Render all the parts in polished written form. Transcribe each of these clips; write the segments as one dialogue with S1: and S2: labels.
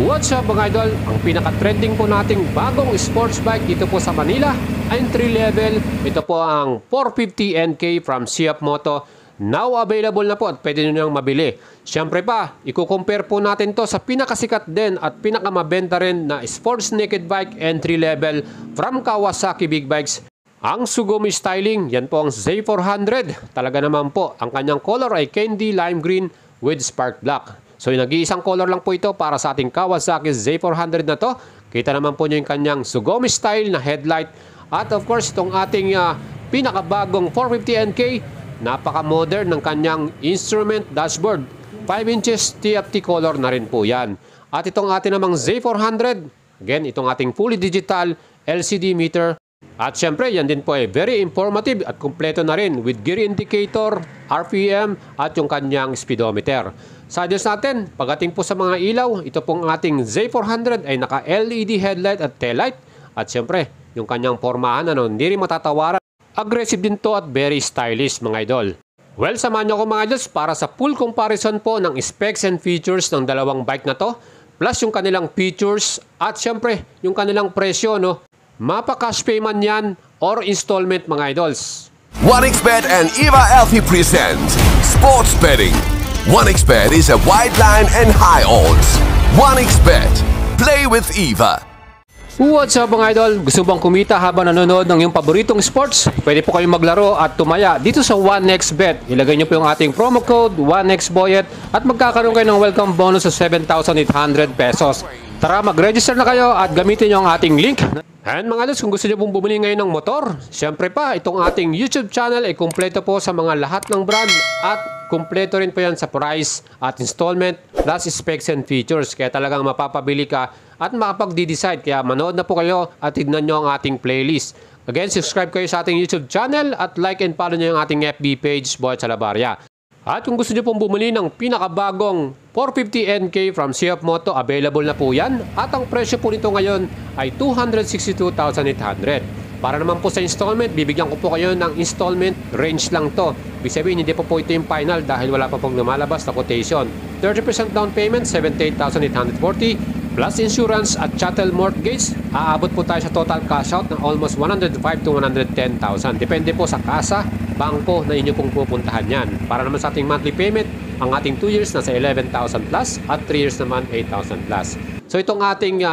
S1: What's up mga idol? Ang pinaka-trending po nating bagong sports bike dito po sa Manila, entry level. Ito po ang 450NK from CF Moto. Now available na po at pwede nyo nang mabili. Siyempre pa, i-compare po natin to sa pinakasikat din at pinakamabenta rin na sports naked bike entry level from Kawasaki Big Bikes. Ang Sugumi styling, yan po ang Z400. Talaga naman po, ang kanyang color ay candy lime green with spark black. So nag-iisang color lang po ito para sa ating Kawasaki Z400 na to. Kita naman po nyo yung kanyang Sugumi style na headlight. At of course, itong ating pinakabagong 450NK, napaka-modern ng kanyang instrument dashboard. 5 inches TFT color na rin po yan. At itong ating namang Z400, again, itong ating fully digital LCD meter. At syempre, yan din po ay very informative at kumpleto na rin with gear indicator, RPM at yung kanyang speedometer. Sa others natin, pagdating po sa mga ilaw, ito pong ating Z400 ay naka-LED headlight at taillight. At syempre, yung kanyang pormahan, hindi rin matatawaran. Aggressive din to at very stylish mga idol. Well, samahan nyo ako mga idols para sa full comparison po ng specs and features ng dalawang bike na to. Plus yung kanilang features at syempre, yung kanilang presyo, Mapa-cash payment yan or installment mga idols.
S2: 1xBet and EVA Alfie present Sports Betting. 1xBet is a wide line and high odds. 1xBet. Play with EVA.
S1: What's up mga idol? Gusto bang kumita habang nanonood ng iyong paboritong sports? Pwede po kayong maglaro at tumaya dito sa 1xBet. Ilagay nyo po yung ating promo code 1xBoyet at magkakaroon kayo ng welcome bonus sa 7,800 pesos. Tara, mag-register na kayo at gamitin nyo ang ating link. And mga idols, kung gusto nyo pong bumili ngayon ng motor, syempre pa, itong ating YouTube channel ay kumpleto po sa mga lahat ng brand at kumpleto rin po yan sa price at installment plus specs and features. Kaya talagang mapapabili ka at makapag-decide. Kaya manood na po kayo at tignan nyo ang ating playlist. Again, subscribe kayo sa ating YouTube channel at like and follow nyo yung ating FB page, Boyet Salabarria. At kung gusto nyo pong bumili ng pinakabagong 450NK from CF Moto, available na po yan. At ang presyo po nito ngayon ay 262,800. Para naman po sa installment, bibigyan ko po kayo ng installment range lang to. Ibig sabihin, hindi po ito yung final dahil wala pa pong lumalabas na quotation. 30% down payment, 78,840. Plus insurance at chattel mortgage, aabot po tayo sa total cash out ng almost 105 to 110,000. Depende po sa kasa, bangko na inyo pong pupuntahan yan. Para naman sa ating monthly payment, ang ating 2 years nasa 11,000 plus at 3 years naman 8,000 plus. So itong ating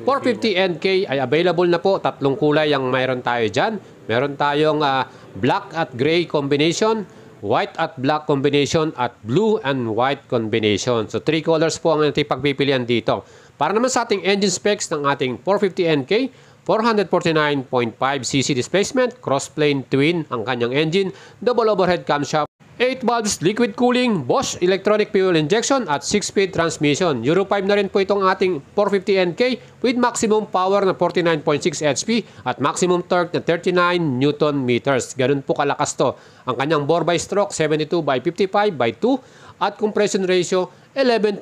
S1: 450NK ay available na po. Tatlong kulay ang mayroon tayo dyan. Meron tayong black at gray combination, white at black combination, at blue and white combination. So 3 colors po ang ating pagpipilian dito. Para naman sa ating engine specs ng ating 450NK, 449.5cc displacement, cross-plane twin ang kanyang engine, double overhead camshaft, 8 valves liquid cooling, Bosch electronic fuel injection at 6-speed transmission. Euro 5 na rin po itong ating 450NK with maximum power na 49.6 HP at maximum torque na 39 Newton meters. Ganun po kalakas to. Ang kanyang bore by stroke 72 by 55 by 2 at compression ratio 11.5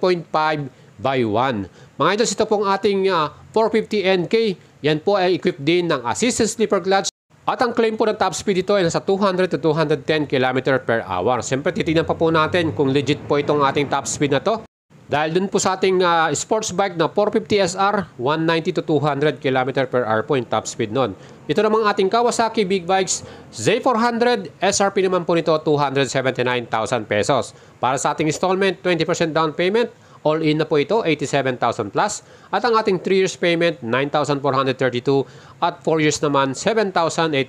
S1: by 1. Mga idols, ito pong ating 450NK. Yan po ay equipped din ng assisted slipper clutch. At ang claim po ng top speed dito ay nasa 200 to 210 km per hour. Siyempre, titignan pa po natin kung legit po itong ating top speed na to. Dahil dun po sa ating sports bike na 450SR, 190 to 200 km per hour po yung top speed nun. Ito namang ating Kawasaki Big Bikes Z400, SRP naman po nito 279,000 pesos. Para sa ating installment, 20% down payment. All in na po ito, 87,000 plus. At ang ating 3 years payment, 9,432. At 4 years naman, 7,882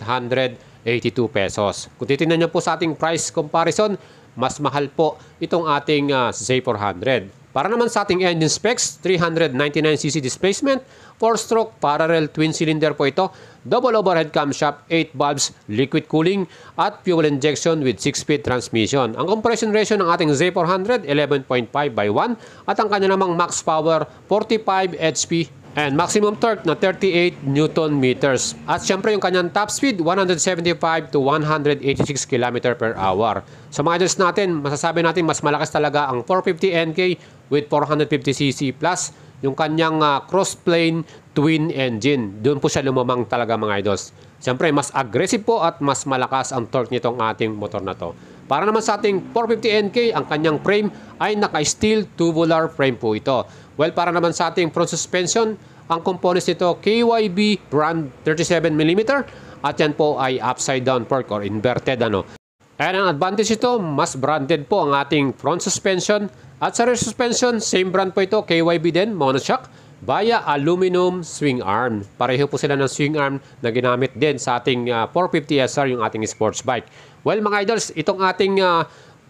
S1: pesos. Kung titignan nyo po sa ating price comparison, mas mahal po itong ating Z400. Para naman sa ating engine specs, 399cc displacement, 4-stroke parallel twin cylinder po ito, double overhead camshaft, 8 valves, liquid cooling, at fuel injection with 6-speed transmission. Ang compression ratio ng ating Z400, 11.5 by 1, at ang kanya namang max power, 45 HP, and maximum torque na 38 Newton meters. At syempre yung kanyang top speed, 175 to 186 km per hour. Sa mga idols natin, masasabi natin mas malakas talaga ang 450NK with 450cc plus yung kanyang cross-plane twin engine. Doon po siya lumamang talaga mga idols. Siyempre, mas aggressive po at mas malakas ang torque nitong ating motor na to. Para naman sa ating 450NK, ang kanyang frame ay naka-steel tubular frame po ito. Well, para naman sa ating front suspension, ang components nito KYB brand 37mm at yan po ay upside down fork or inverted ano. And ang advantage ito, mas branded po ang ating front suspension. At sa rear suspension, same brand po ito, KYB din, monoshock, via aluminum swing arm. Pareho po sila ng swing arm na ginamit din sa ating 450SR, yung ating sports bike. Well mga idols, itong ating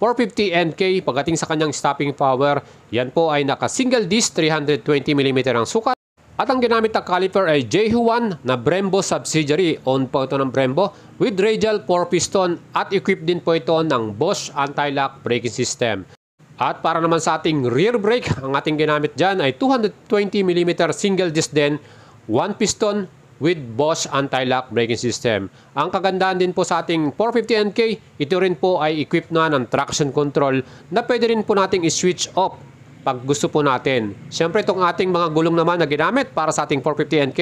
S1: 450NK, pagdating sa kanyang stopping power, yan po ay naka single disc 320mm ang sukat. At ang ginamit na caliper ay Jehu1 na Brembo subsidiary. Own po ito ng Brembo with radial 4-piston at equipped din po ito ng Bosch anti-lock braking system. At para naman sa ating rear brake, ang ating ginamit dyan ay 220mm single disc din, 1-piston with Bosch anti-lock braking system. Ang kagandahan din po sa ating 450NK, ito rin po ay equipped na ng traction control na pwede rin po nating i-switch off pag gusto po natin. Siyempre itong ating mga gulong naman na ginamit para sa ating 450NK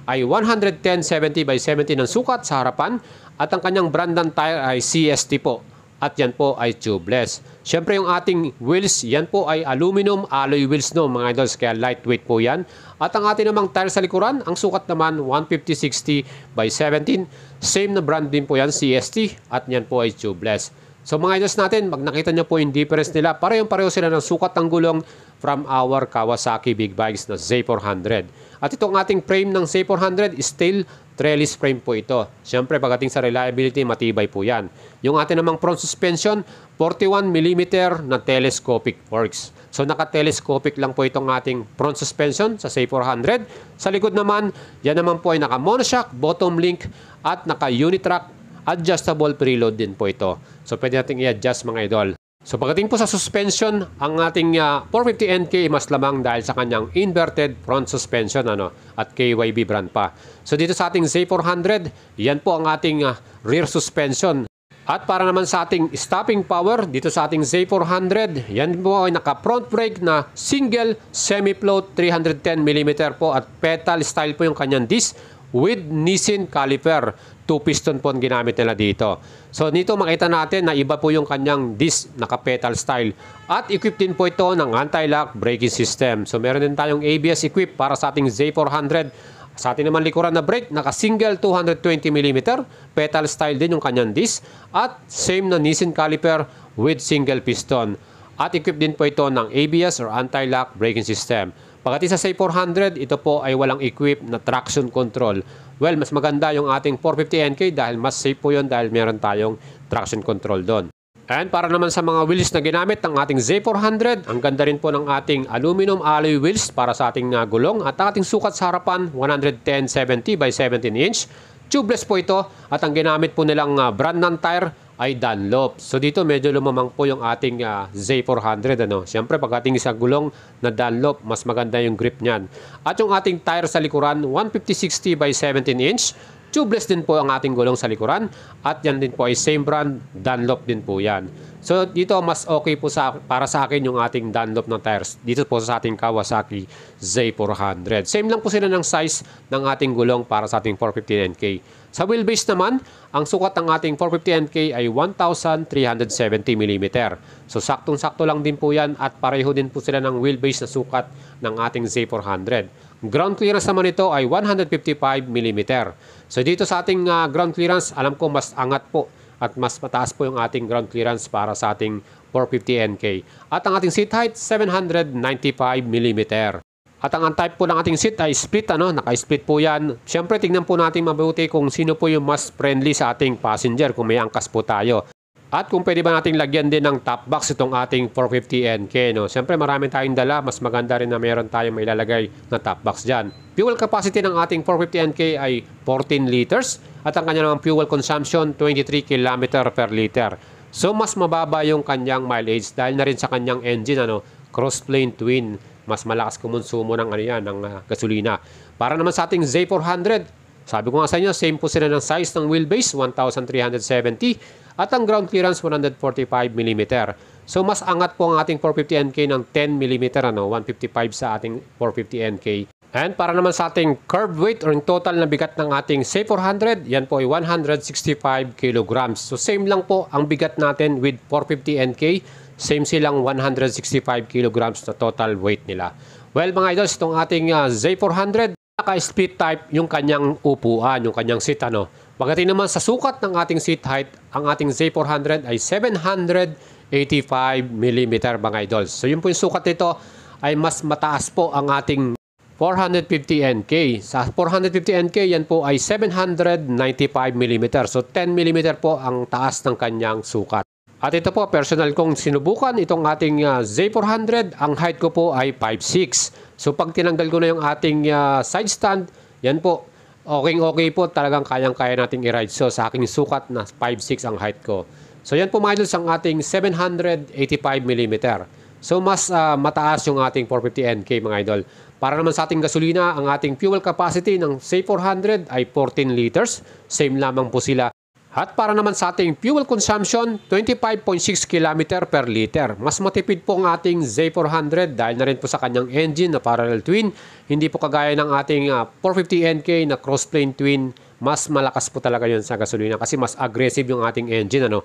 S1: ay 110/70/70 ng sukat sa harapan at ang kanyang brand ng tire ay CST po. At yan po ay tubeless. Siyempre yung ating wheels, yan po ay aluminum alloy wheels no mga idols, kaya lightweight po yan. At ang ating namang tire sa likuran, ang sukat naman 150/60/17. Same na brand din po yan, CST, at yan po ay tubeless. So mga idols natin, pag nakita nyo po yung difference nila, parehong-pareho sila ng sukat ng gulong from our Kawasaki Big Bikes na Z400. At itong ating frame ng Z400 is steel trellis frame po ito. Siyempre, pagdating sa reliability, matibay po yan. Yung ating namang front suspension, 41mm na telescopic forks. So, naka-telescopic lang po itong ating front suspension sa Z400. Sa likod naman, yan naman po ay naka-monoshock, bottom link, at naka-unitrack, adjustable preload din po ito. So, pwede natin i-adjust mga idol. So pagdating po sa suspension, ang ating 450NK mas lamang dahil sa kanyang inverted front suspension at KYB brand pa. So dito sa ating Z400, yan po ang ating rear suspension. At para naman sa ating stopping power, dito sa ating Z400, yan po ay naka front brake na single semi-float 310mm po at pedal style po yung kanyang disc with Nissin caliper. 2-piston po ang ginamit nila dito. So dito makita natin na iba po yung kanyang disc, naka-pedal style. At equipped din po ito ng anti-lock braking system. So meron din tayong ABS equipped para sa ating Z400. Sa ating naman likuran na brake, naka-single 220mm, pedal style din yung kanyang disc. At same na Nissin caliper with single piston. At equipped din po ito ng ABS or anti-lock braking system. Pagdating sa Z400, ito po ay walang equipped na traction control. Well, mas maganda yung ating 450NK dahil mas safe po yun dahil meron tayong traction control doon. And para naman sa mga wheels na ginamit ng ating Z400, ang ganda rin po ng ating aluminum alloy wheels para sa ating gulong at ang ating sukat sa harapan 110/70/17 inch. Tubeless po ito at ang ginamit po nilang brand ng tire ay Dunlop. So dito medyo lumamang po yung ating Z400 Siyempre pagdating sa gulong na Dunlop, mas maganda yung grip niyan. At yung ating tire sa likuran 150/60/17 inch. Tubeless din po ang ating gulong sa likuran at yan din po ay same brand, Dunlop din po yan. So dito mas okay po para sa akin yung ating Dunlop na tires dito po sa ating Kawasaki Z400. Same lang po sila ng size ng ating gulong para sa ating 450NK. Sa wheelbase naman, ang sukat ng ating 450NK ay 1,370mm. So saktong-sakto lang din po yan at pareho din po sila ng wheelbase na sukat ng ating Z400. Ground clearance naman ito ay 155mm. So dito sa ating ground clearance, alam ko mas angat po at mas mataas po yung ating ground clearance para sa ating 450NK. At ang ating seat height, 795mm. At ang type po ng ating seat ay split, naka-split po yan. Siyempre, tingnan po natin mabuti kung sino po yung mas friendly sa ating passenger kung may angkas po tayo. At kung pwede ba nating lagyan din ng top box itong ating 450NK. Siyempre, marami tayong dala. Mas maganda rin na meron tayong may lalagay na top box dyan. Fuel capacity ng ating 450NK ay 14 liters. At ang kanyang fuel consumption, 23 km per liter. So, mas mababa yung kanyang mileage dahil na rin sa kanyang engine, cross-plane twin. Mas malakas kumonsumo ng ng gasolina. Para naman sa ating Z400, sabi ko nga sa inyo, same po sila ng size ng wheelbase, 1,370 at ang ground clearance 145mm. So mas angat po ang ating 450NK ng 10mm, 155 sa ating 450NK. And para naman sa ating curved weight or total na bigat ng ating Z400, yan po ay 165 kilograms. So same lang po ang bigat natin with 450NK. Same silang 165 kilograms na total weight nila. Well mga idols, itong ating Z400, naka-split type yung kanyang upuan, yung kanyang seat ano. Pagdating naman sa sukat ng ating seat height, ang ating Z400 ay 785mm mga idols. So yun po yung sukat nito ay mas mataas po ang ating 450NK. Sa 450NK yan po ay 795mm. So 10mm po ang taas ng kanyang sukat. At ito po, personal kong sinubukan itong ating Z400. Ang height ko po ay 5'6". So pag tinanggal ko na yung ating side stand, yan po, okay po, talagang kayang-kaya nating i-ride. So sa aking sukat na 5'6" ang height ko. So yan po mga idols ang ating 785mm. So mas mataas yung ating 450NK mga idol. Para naman sa ating gasolina, ang ating fuel capacity ng Z400 ay 14 liters. Same lamang po sila. At para naman sa ating fuel consumption, 25.6 km per liter. Mas matipid po ang ating Z400 dahil na rin po sa kanyang engine na parallel twin. Hindi po kagaya ng ating 450NK na crossplane twin. Mas malakas po talaga yun sa gasolina kasi mas aggressive yung ating engine ano.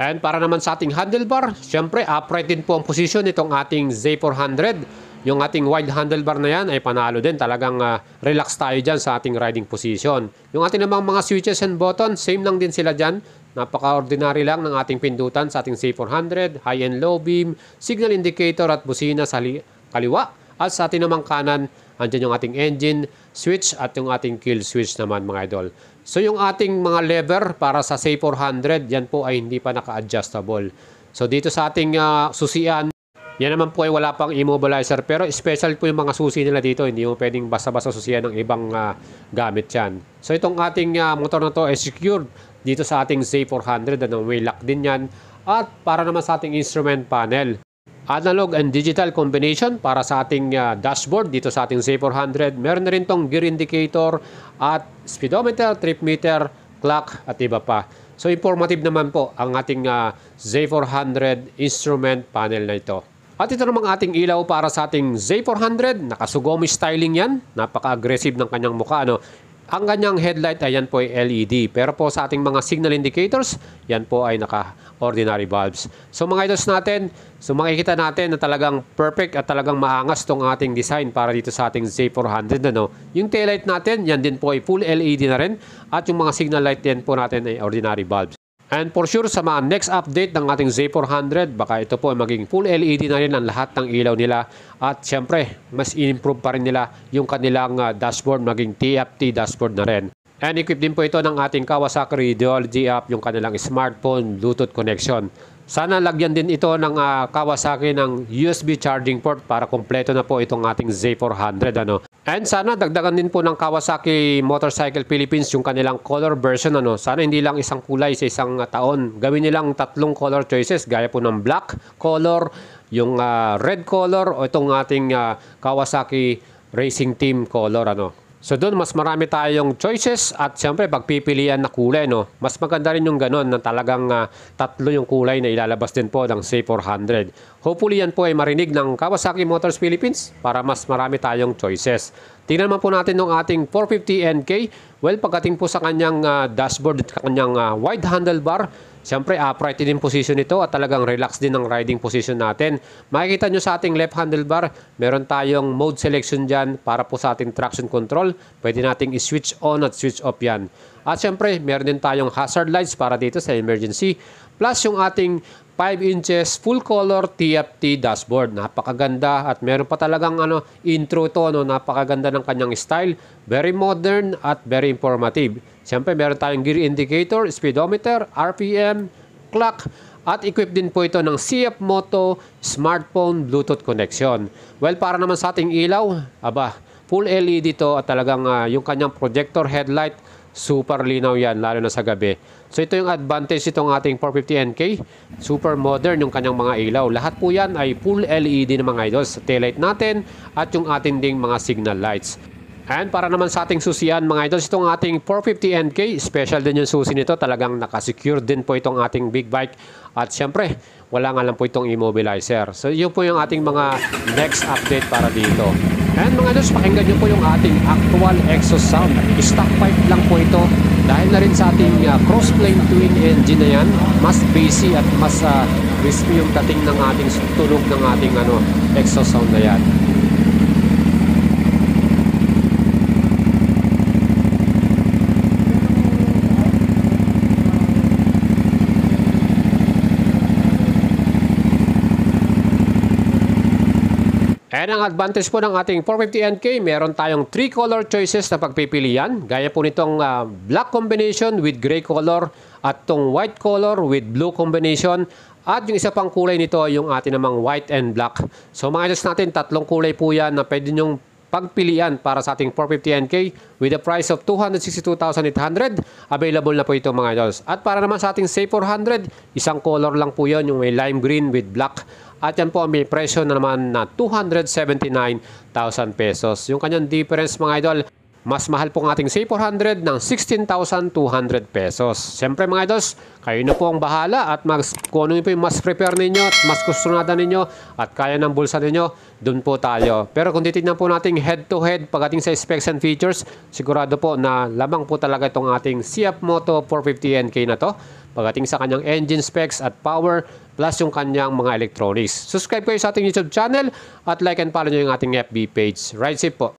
S1: And para naman sa ating handlebar, syempre upright din po ang position nitong ating Z400. Yung ating wide handlebar na yan ay panalo din. Talagang relax tayo dyan sa ating riding position. Yung ating namang mga switches and buttons, same lang din sila dyan. Napaka-ordinary lang ng ating pindutan sa ating Z400, high and low beam, signal indicator at busina sa kaliwa. At sa ating namang kanan, andyan yung ating engine, switch at yung ating kill switch naman mga idol. So yung ating mga lever para sa Z400, yan po ay hindi pa naka-adjustable. So dito sa ating susian, yan naman po ay wala pang immobilizer pero special po yung mga susi nila dito. Hindi mo pwedeng basta-basta susian ng ibang gamit yan. So itong ating motor na to ay secured dito sa ating Z400. May lock din yan. At para naman sa ating instrument panel, analog and digital combination para sa ating dashboard dito sa ating Z400. Meron na rin tong gear indicator at speedometer, trip meter, clock at iba pa. So informative naman po ang ating Z400 instrument panel na ito. At ito namang ating ilaw para sa ating Z400. Nakasugomi styling yan. Napaka-aggressive ng kanyang mukha. Ano? Ang kanyang headlight ay yan po ay LED. Pero po sa ating mga signal indicators, yan po ay naka-ordinary bulbs. So mga idols natin, so makikita natin na talagang perfect at talagang maangas tong ating design para dito sa ating Z400. Ano? Yung taillight natin, yan din po ay full LED na rin. At yung mga signal light din po natin ay ordinary bulbs. And for sure sa mga next update ng ating Z400, baka ito po ay maging full LED na rin ang lahat ng ilaw nila. At syempre, mas in-improve pa rin nila yung kanilang dashboard, maging TFT dashboard na rin. And equipped din po ito ng ating Kawasaki Radiology app, yung kanilang smartphone Bluetooth connection. Sana lagyan din ito ng Kawasaki ng USB charging port para kompleto na po itong ating Z400. Ano? And sana dagdagan din po ng Kawasaki Motorcycle Philippines yung kanilang color version. Ano? Sana hindi lang isang kulay sa isang taon. Gawin nilang 3 color choices gaya po ng black color, yung red color o itong ating Kawasaki Racing Team color. Ano? So doon mas marami tayong choices at siyempre pagpipilian na kulay, no? Mas maganda rin yung ganon na talagang 3 yung kulay na ilalabas din po ng Z400. Hopefully yan po ay marinig ng Kawasaki Motors Philippines para mas marami tayong choices. Tingnan naman po natin ng ating 450NK. Well, pagdating po sa kanyang dashboard at kanyang wide handlebar, siyempre upright din position nito at talagang relax din ang riding position natin. Makikita nyo sa ating left handlebar, meron tayong mode selection dyan para po sa ating traction control. Pwede nating i-switch on at switch off yan. At siyempre, meron din tayong hazard lights para dito sa emergency. Plus yung ating 5 inches full color TFT dashboard. Napakaganda at meron pa talagang intro to, napakaganda ng kanyang style. Very modern at very informative. Siyempre meron tayong gear indicator, speedometer, RPM, clock at equipped din po ito ng CF Moto smartphone Bluetooth connection. Well, para naman sa ating ilaw, full LED to at talagang yung kanyang projector headlight, super linaw yan, lalo na sa gabi. So ito yung advantage itong ating 450NK. Super modern yung kanyang mga ilaw. Lahat po yan ay full LED na mga idols. Taillight natin at yung ating ding mga signal lights. And para naman sa ating susian mga idols, itong ating 450NK, special din yung susi nito. Talagang nakasecure din po itong ating big bike. At syempre, wala nga lang po itong immobilizer. So yun po yung ating mga next update para dito. And mga idols, pakinggan nyo po yung ating actual exhaust sound. Stock pipe lang po ito. Dahil na rin sa ating crossplane twin engine na yan, mas bassy at mas crispy yung dating ng ating tunog ng ating exhaust sound na yan. And ang advantage po ng ating 450NK, meron tayong 3 color choices na pagpipilian. Gaya po nitong black combination with gray color at tong white color with blue combination. At yung isa pang kulay nito, yung ating namang white and black. So mga idols natin, 3 kulay po yan na pwede nyong pagpilian para sa ating 450NK with a price of 262,800. Available na po ito mga idols. At para naman sa ating Safe 400, isang color lang po yun, yung may lime green with black. At yan po may presyo na naman na 279,000 pesos. Yung kanyang difference mga idol, mas mahal po ang ating Safe 400 ng 16,200 pesos. Siyempre mga idols, kayo na po ang bahala at kung ano po yung mas prepare ninyo at mas kustunada ninyo at kaya ng bulsa ninyo, dun po tayo. Pero kung titignan po natin head to head pagdating sa specs and features, sigurado po na lamang po talaga itong ating CF Moto 450NK na to. Pagdating sa kanyang engine specs at power plus yung kanyang mga electronics. Subscribe kayo sa ating YouTube channel at like and follow nyo yung ating FB page. Ride safe po!